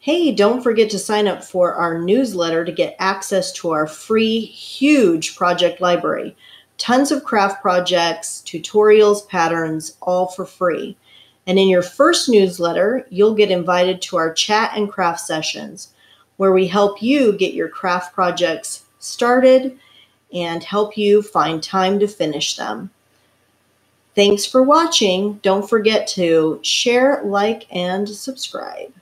Hey, don't forget to sign up for our newsletter to get access to our free, huge project library. Tons of craft projects, tutorials, patterns, all for free. And in your first newsletter, you'll get invited to our chat and craft sessions, where we help you get your craft projects started and help you find time to finish them. Thanks for watching. Don't forget to share, like, and subscribe.